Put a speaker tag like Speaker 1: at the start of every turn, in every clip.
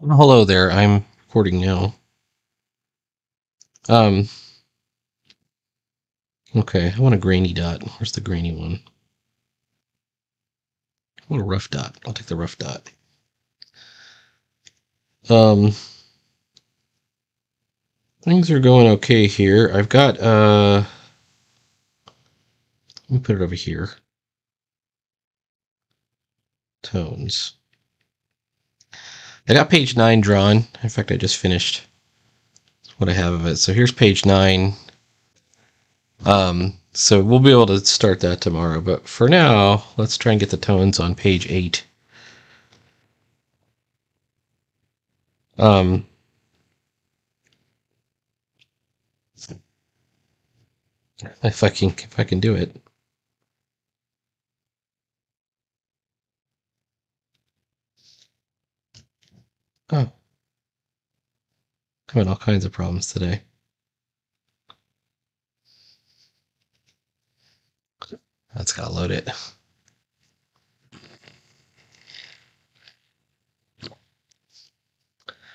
Speaker 1: Hello there, I'm recording now. Um, okay, I want a grainy dot. Where's the grainy one? I want a rough dot. I'll take the rough dot. Um, Things are going okay here. I've got, let me put it over here. Tones. I got page 9 drawn. In fact, I just finished what I have of it. So here's page 9. So we'll be able to start that tomorrow. But for now, let's try and get the tones on page 8. Um, if I can do it. Oh, having all kinds of problems today. That's gotta load it.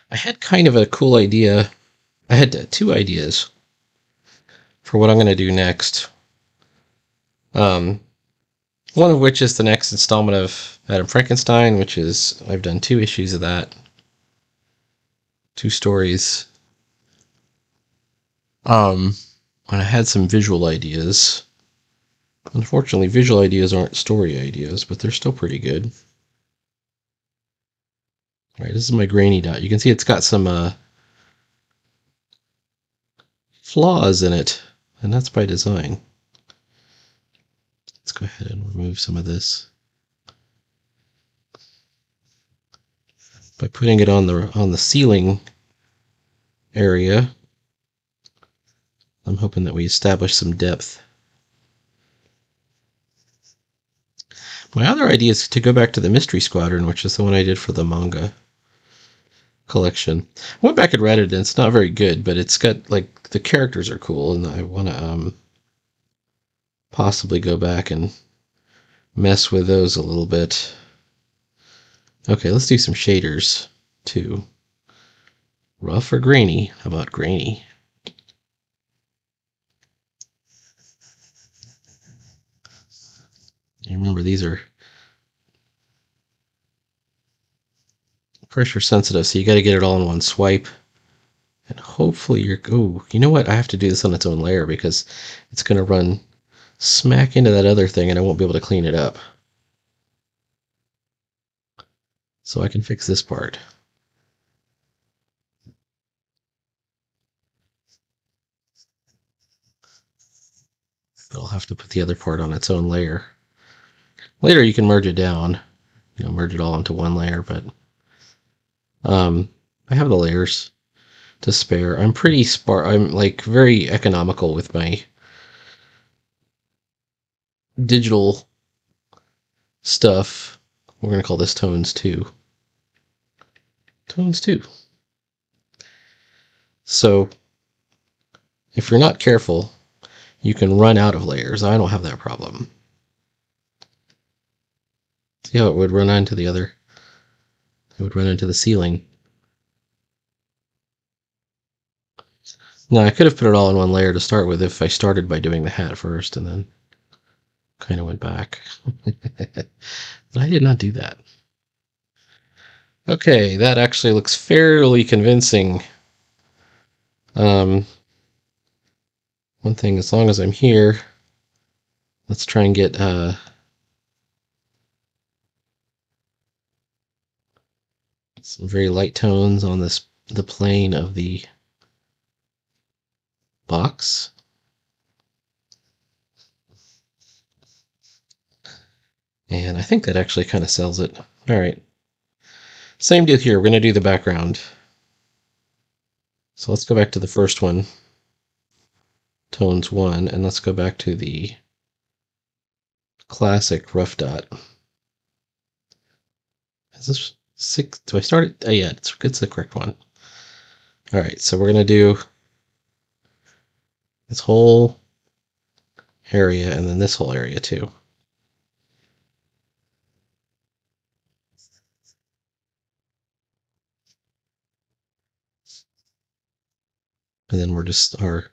Speaker 1: I had kind of a cool idea. I had two ideas for what I'm going to do next. One of which is the next installment of Adam Frankenstein, which is, I've done 2 issues of that. 2 stories. And I had some visual ideas. Unfortunately, visual ideas aren't story ideas, but they're still pretty good. All right, this is my grainy dot. You can see it's got some flaws in it, and that's by design. Let's go ahead and remove some of this by putting it on the ceiling area. I'm hoping that we establish some depth. My other idea is to go back to the Mystery Squadron, which is the one I did for the manga collection. I went back and read it, and it's not very good, but it's got, like, the characters are cool, and I want to possibly go back and mess with those a little bit. Okay, let's do some shaders, too. Rough or grainy? How about grainy? And remember, these are pressure sensitive, so you got to get it all in one swipe. And hopefully you're... Oh, you know what? I have to do this on its own layer because it's going to run smack into that other thing and I won't be able to clean it up. So I can fix this part. But I'll have to put the other part on its own layer. Later you can merge it down, merge it all into one layer, but I have the layers to spare. I'm pretty I'm like very economical with my digital stuff. We're going to call this Tones 2. Tones 2. So if you're not careful, you can run out of layers. I don't have that problem. See how it would run onto the other? It would run into the ceiling. Now, I could have put it all in one layer to start with if I started by doing the hat first and then kind of went back. But I did not do that. Okay, that actually looks fairly convincing. One thing, as long as I'm here, let's try and get some very light tones on the plane of the box. And I think that actually kind of sells it. All right. Same deal here. We're going to do the background. So let's go back to the first one, Tones 1, and let's go back to the classic rough dot. Is this 6? Do I start it? Oh, yeah, it's the correct one. All right, so we're going to do this whole area and then this whole area too. And then we're just, our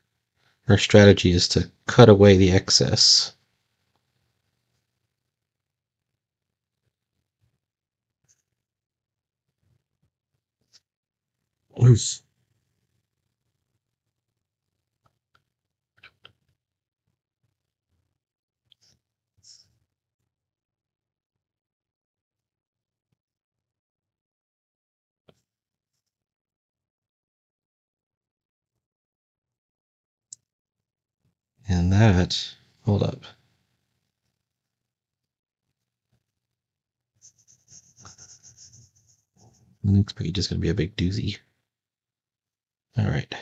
Speaker 1: strategy is to cut away the excess. Oof. And that, hold up. The next page is going to be a big doozy. All right. I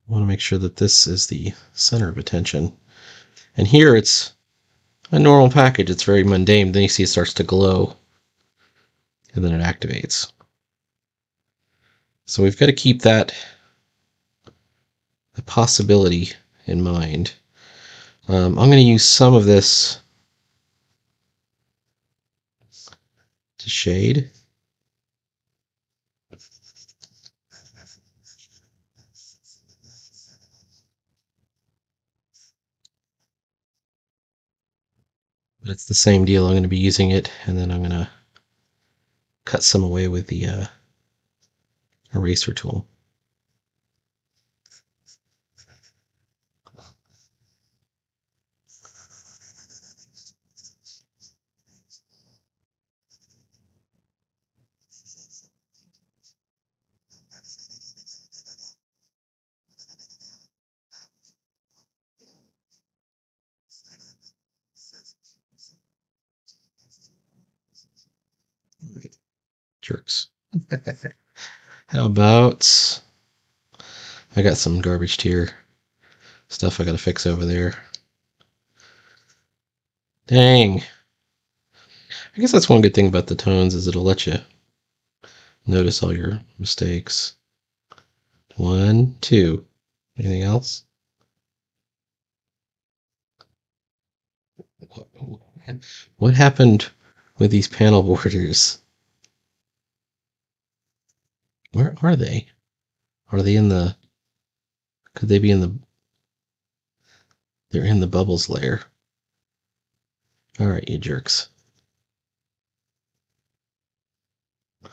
Speaker 1: want to make sure that this is the center of attention. And here it's a normal package. It's very mundane. Then you see it starts to glow. And then it activates. So we've got to keep that the possibility in mind. I'm going to use some of this to shade. But it's the same deal. I'm going to be using it, and then I'm going to cut some away with the eraser tool. Jerks. How about, I got some garbage tier stuff I got to fix over there. Dang. I guess that's one good thing about the tones is it'll let you notice all your mistakes. 1, 2. Anything else? What happened with these panel borders? Where are they? Are they in the... Could they be in the... They're in the bubbles layer. Alright, you jerks. And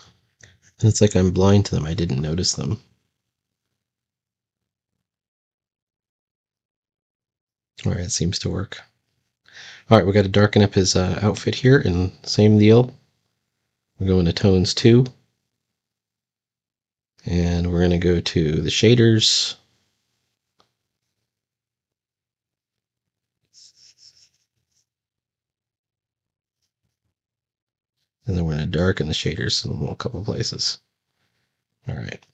Speaker 1: it's like I'm blind to them. I didn't notice them. Alright, it seems to work. Alright, we got to darken up his outfit here, and same deal. We're going to tones 2. And we're going to go to the shaders. And then we're going to darken the shaders in a couple places. All right.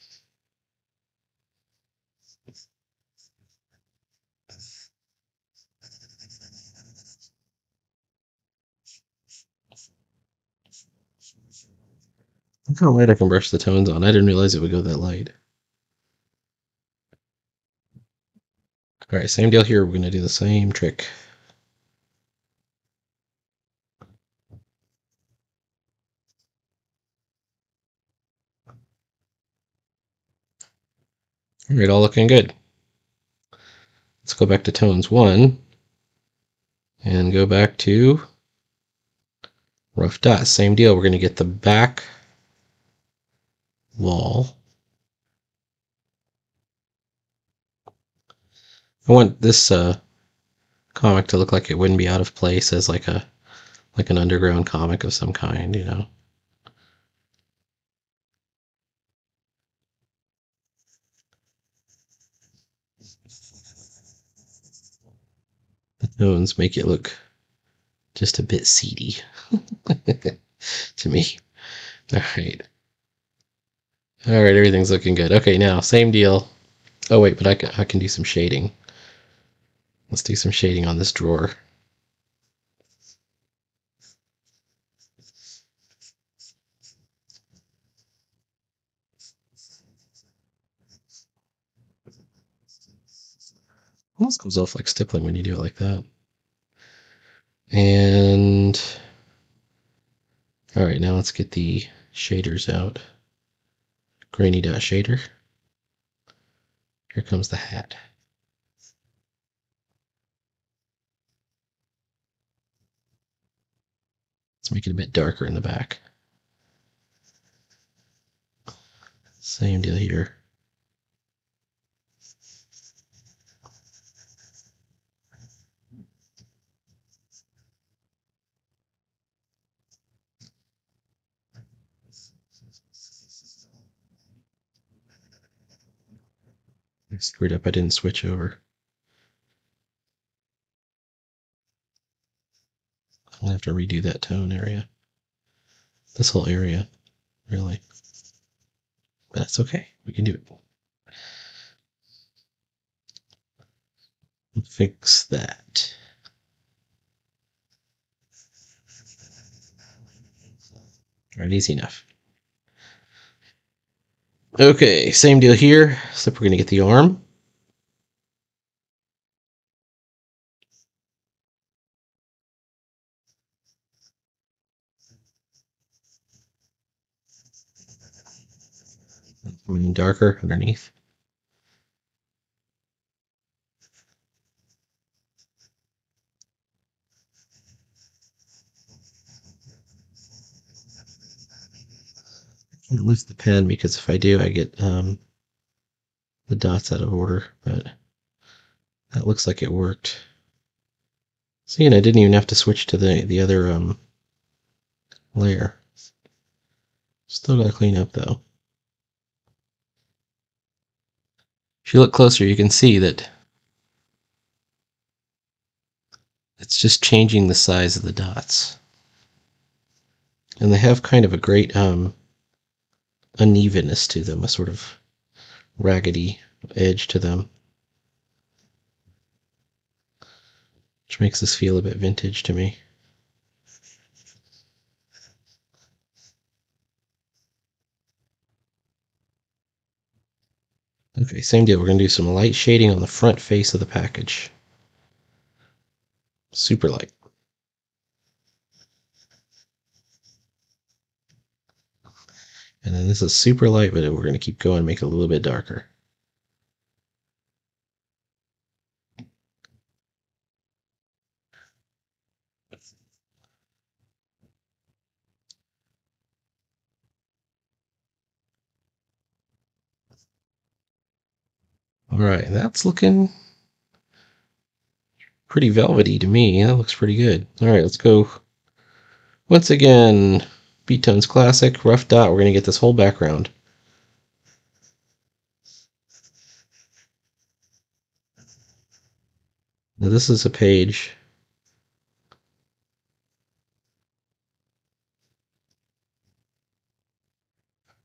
Speaker 1: Look how light I can brush the tones on. I didn't realize it would go that light. All right, same deal here. We're going to do the same trick. All right, all looking good. Let's go back to tones 1 and go back to rough dot. Same deal. We're going to get the back wall. I want this comic to look like it wouldn't be out of place as like an underground comic of some kind, you know. The tones make it look just a bit seedy to me. All right. All right, everything's looking good. Okay, now same deal. Oh wait, but I can do some shading. Let's do some shading on this drawer. Almost comes off like stippling when you do it like that. And all right, now let's get the shaders out. grainy dot shader. Here comes the hat. Let's make it a bit darker in the back. Same deal here. I screwed up, I didn't switch over. I'm gonna have to redo that tone area. This whole area, really. But that's okay, we can do it. Fix that. All right, easy enough. Okay, same deal here, except we're going to get the arm. Coming darker underneath. I can't lose the pen because if I do, I get the dots out of order, but that looks like it worked. See, and I didn't even have to switch to the other layer. Still gotta clean up though. If you look closer, you can see that it's just changing the size of the dots. And they have kind of a great unevenness to them, a sort of raggedy edge to them, which makes this feel a bit vintage to me. Okay, same deal. We're going to do some light shading on the front face of the package. Super light. And then this is super light, but we're going to keep going and make it a little bit darker. All right, that's looking pretty velvety to me. That looks pretty good. All right, let's go. Once again, B-Tones Classic, rough dot. We're going to get this whole background. Now this is a page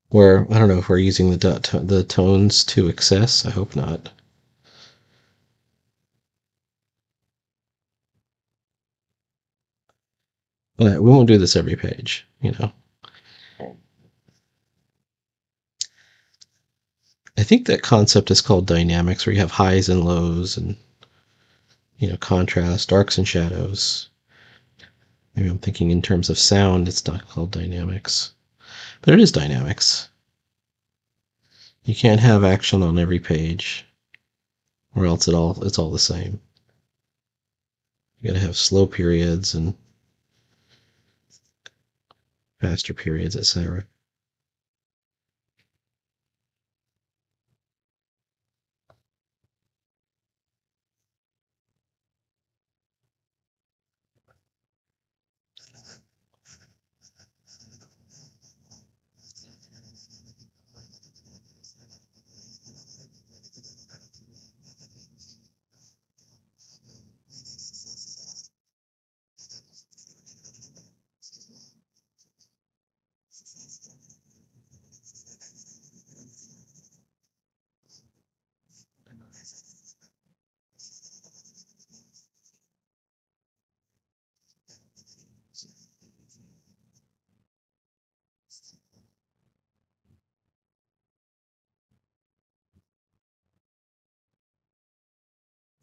Speaker 1: where, I don't know if we're using the tones to excess. I hope not. But we won't do this every page, you know. I think that concept is called dynamics, where you have highs and lows and, you know, contrast, darks and shadows. Maybe I'm thinking in terms of sound, it's not called dynamics. But it is dynamics. You can't have action on every page, or else it's all the same. You gotta have slow periods and faster periods, etc.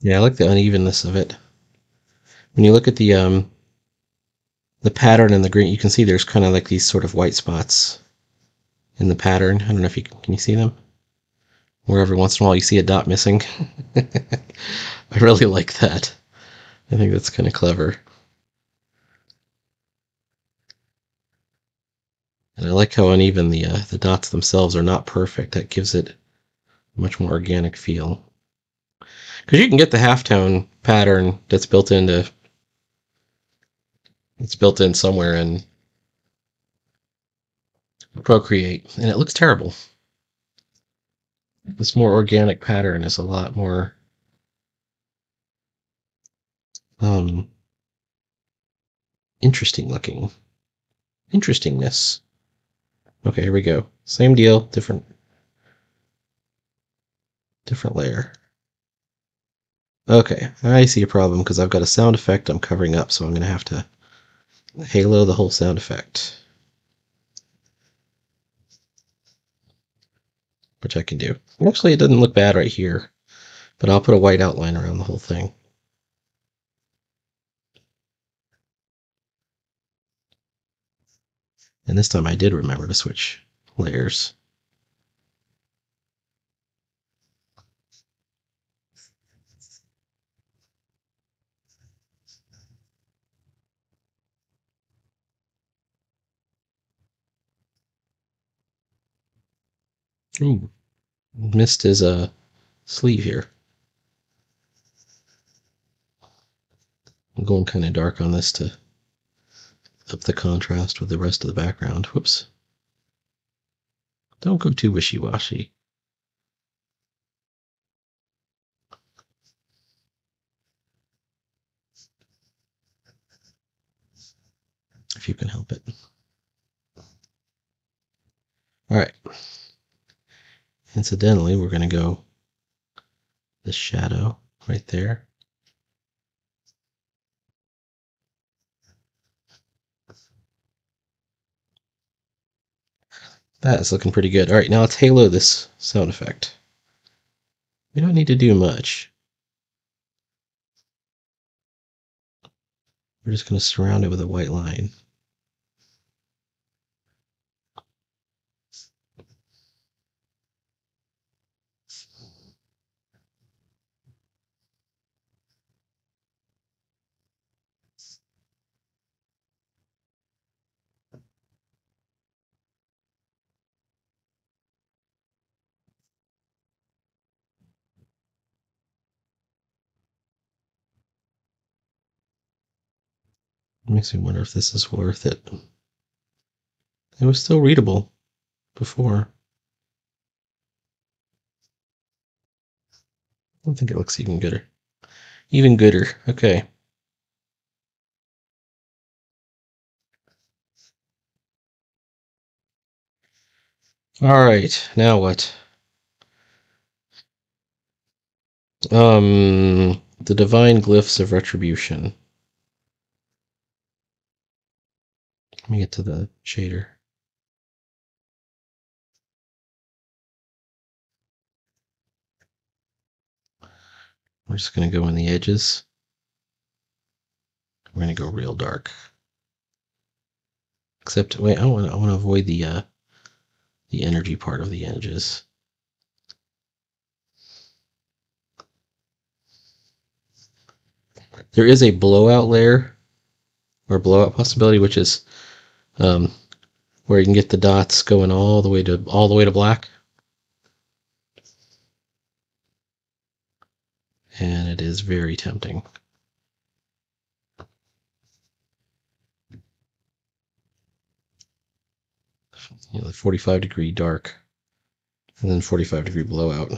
Speaker 1: Yeah, I like the unevenness of it. When you look at the pattern in the green, you can see there's kind of like these sort of white spots in the pattern. I don't know if can you see them? Where every once in a while you see a dot missing. I really like that. I think that's kind of clever. And I like how uneven the dots themselves are not perfect. That gives it a much more organic feel. Because you can get the halftone pattern that's built in somewhere in Procreate, and it looks terrible. This more organic pattern is a lot more interesting looking. Interestingness. Okay, here we go. Same deal, different layer. Okay, I see a problem because I've got a sound effect I'm covering up, so I'm going to have to halo the whole sound effect. Which I can do. Actually, it doesn't look bad right here, but I'll put a white outline around the whole thing. And this time I did remember to switch layers. Ooh, missed his sleeve here. I'm going kind of dark on this to up the contrast with the rest of the background. Whoops. Don't go too wishy-washy. If you can help it. All right. Incidentally, we're going to go the shadow right there. That is looking pretty good. All right, now let's halo this sound effect. We don't need to do much. We're just going to surround it with a white line. It makes me wonder if this is worth it. It was still readable before. I don't think it looks even gooder. Even gooder. Okay. All right. Now what? The divine glyphs of retribution. Let me get to the shader. We're just going to go in the edges. We're going to go real dark. Except, wait, I want to avoid the energy part of the edges. There is a blowout layer or blowout possibility, which is where you can get the dots going all the way to black. And it is very tempting. You know, 45-degree dark and then 45-degree blowout.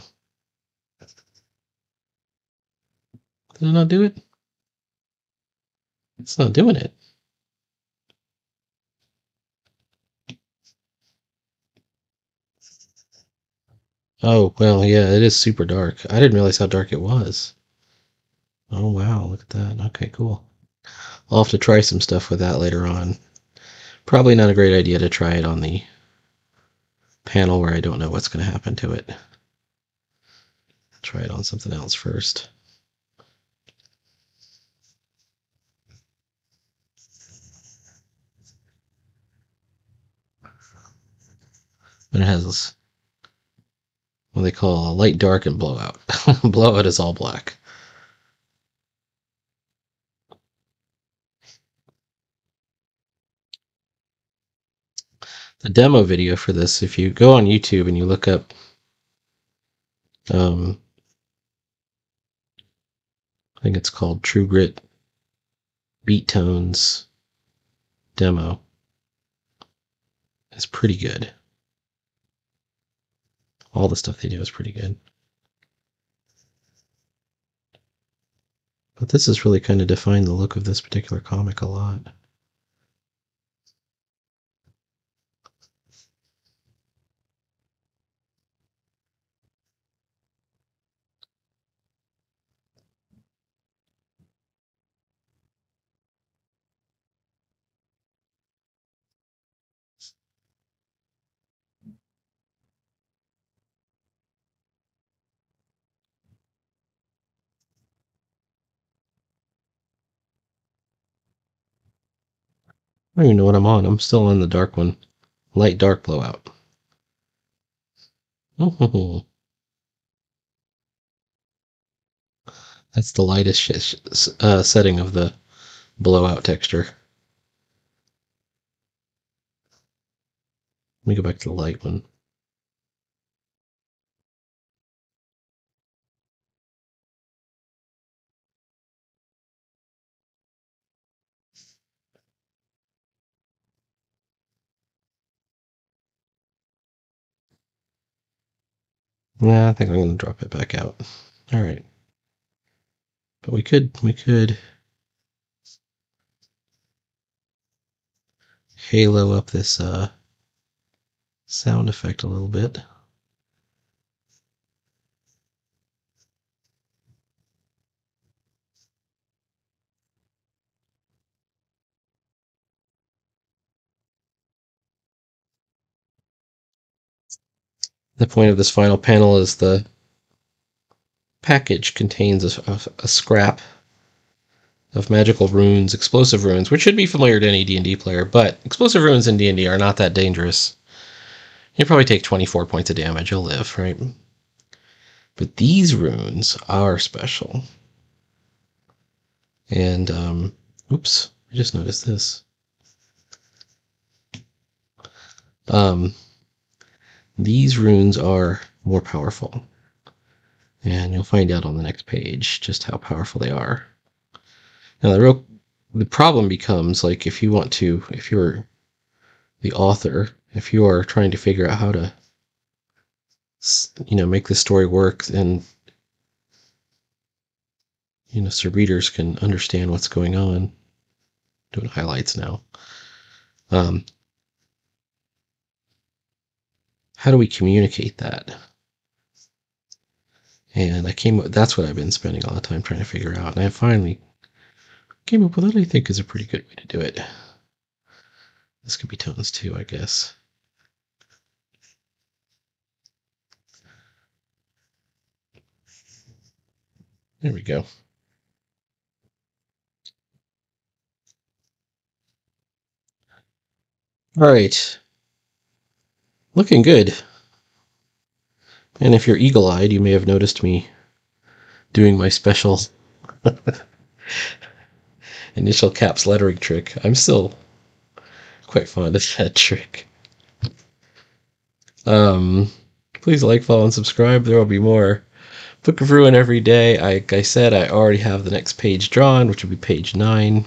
Speaker 1: Did it not do it? It's not doing it. Oh, well, yeah, it is super dark. I didn't realize how dark it was. Oh, wow, look at that. Okay, cool. I'll have to try some stuff with that later on. Probably not a great idea to try it on the panel where I don't know what's going to happen to it. Try it on something else first. And it has what they call a light, dark, and blowout. Blowout is all black. The demo video for this, if you go on YouTube and you look up I think it's called True Grit Beat Tones demo, it's pretty good. All the stuff they do is pretty good. But this has really kind of defined the look of this particular comic a lot. I don't even know what I'm on. I'm still on the dark one. Light, dark, blowout. Oh, that's the lightest setting of the blowout texture. Let me go back to the light one. Yeah, I think I'm going to drop it back out. All right. But we could halo up this sound effect a little bit. The point of this final panel is the package contains a scrap of magical runes, explosive runes, which should be familiar to any D&D player, but explosive runes in D&D are not that dangerous. You probably take 24 points of damage, you'll live, right? But these runes are special. And, oops, I just noticed this. These runes are more powerful. And you'll find out on the next page just how powerful they are. Now, the problem becomes, like, if you're the author, if you are trying to figure out how to, make the story work and, so readers can understand what's going on. Doing highlights now. How do we communicate that? And that's what I've been spending all the time trying to figure out. And I finally came up with what I think is a pretty good way to do it. This could be tones too, I guess. There we go. All right. Looking good. And if you're eagle-eyed, you may have noticed me doing my special initial caps lettering trick. I'm still quite fond of that trick. Please like, follow, and subscribe. There will be more Book of Ruin every day. Like I said, I already have the next page drawn, which will be page 9.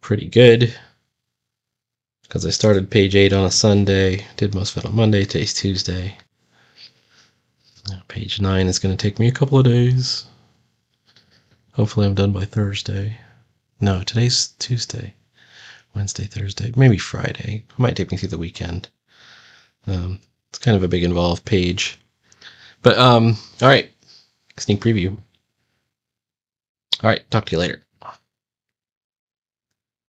Speaker 1: Pretty good. Because I started page 8 on a Sunday, did most of it on Monday, today's Tuesday. Page 9 is going to take me a couple of days. Hopefully I'm done by Thursday. No, today's Tuesday. Wednesday, Thursday, maybe Friday. It might take me through the weekend. It's kind of a big involved page. But, all right. Sneak preview. All right, talk to you later.